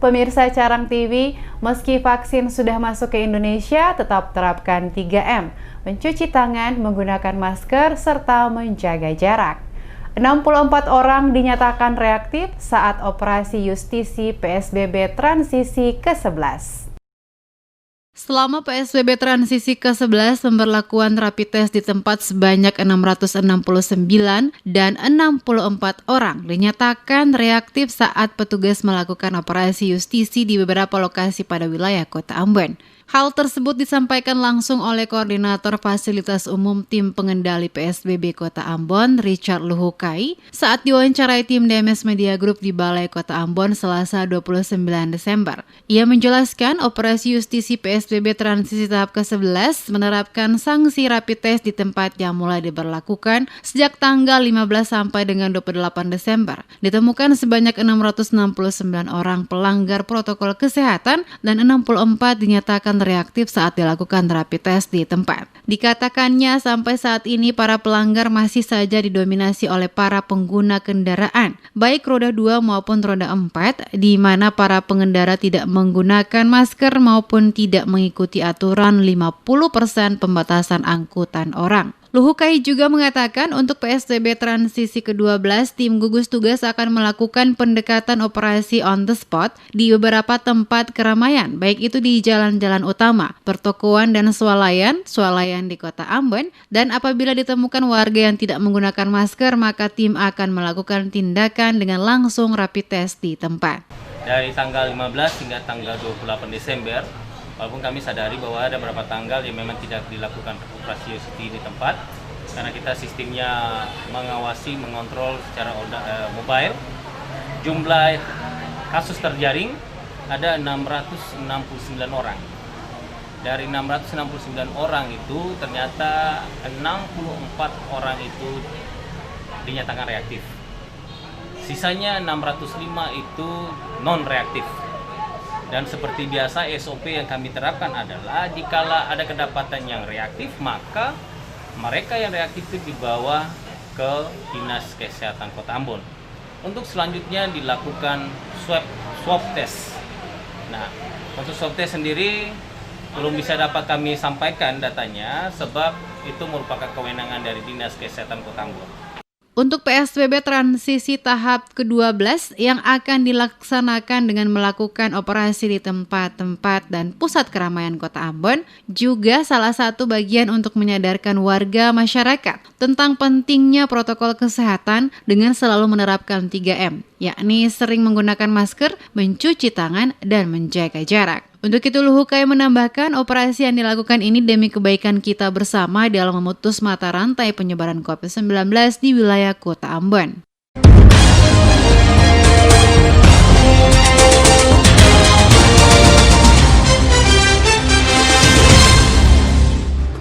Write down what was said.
Pemirsa Carang TV, meski vaksin sudah masuk ke Indonesia, tetap terapkan 3M, mencuci tangan, menggunakan masker, serta menjaga jarak. 64 orang dinyatakan reaktif saat operasi justisi PSBB transisi ke-11. Selama PSBB transisi ke-11, pemberlakuan rapid test di tempat sebanyak 669 dan 64 orang dinyatakan reaktif saat petugas melakukan operasi justisi di beberapa lokasi pada wilayah Kota Ambon. Hal tersebut disampaikan langsung oleh Koordinator Fasilitas Umum Tim Pengendali PSBB Kota Ambon, Richard Luhukai, saat diwawancarai tim DMS Media Group di Balai Kota Ambon Selasa 29 Desember. Ia menjelaskan operasi justisi PSBB transisi tahap ke-11 menerapkan sanksi rapid test di tempat yang mulai diberlakukan sejak tanggal 15 sampai dengan 28 Desember. Ditemukan sebanyak 669 orang pelanggar protokol kesehatan dan 64 dinyatakan reaktif saat dilakukan rapid test di tempat. Dikatakannya sampai saat ini para pelanggar masih saja didominasi oleh para pengguna kendaraan, baik roda 2 maupun roda 4, di mana para pengendara tidak menggunakan masker maupun tidak mengikuti aturan 50% pembatasan angkutan orang. Luhukai juga mengatakan untuk PSBB transisi ke-12, tim gugus tugas akan melakukan pendekatan operasi on the spot di beberapa tempat keramaian, baik itu di jalan-jalan utama, pertokoan dan swalayan di Kota Ambon, dan apabila ditemukan warga yang tidak menggunakan masker, maka tim akan melakukan tindakan dengan langsung rapid test di tempat. Dari tanggal 15 hingga tanggal 28 Desember, walaupun kami sadari bahwa ada beberapa tanggal yang memang tidak dilakukan operasi justisi di tempat, karena kita sistemnya mengawasi, mengontrol secara mobile. Jumlah kasus terjaring ada 669 orang. Dari 669 orang itu ternyata 64 orang itu dinyatakan reaktif. Sisanya 605 itu non-reaktif. Dan seperti biasa SOP yang kami terapkan adalah jikala ada kedapatan yang reaktif, maka mereka yang reaktif itu dibawa ke Dinas Kesehatan Kota Ambon. Untuk selanjutnya dilakukan swab test. Nah, untuk swab test sendiri belum bisa dapat kami sampaikan datanya sebab itu merupakan kewenangan dari Dinas Kesehatan Kota Ambon. Untuk PSBB transisi tahap ke-12 yang akan dilaksanakan dengan melakukan operasi di tempat-tempat dan pusat keramaian Kota Ambon, juga salah satu bagian untuk menyadarkan warga masyarakat tentang pentingnya protokol kesehatan dengan selalu menerapkan 3M, yakni sering menggunakan masker, mencuci tangan, dan menjaga jarak. Untuk itu Luhukai menambahkan operasi yang dilakukan ini demi kebaikan kita bersama dalam memutus mata rantai penyebaran COVID-19 di wilayah Kota Ambon.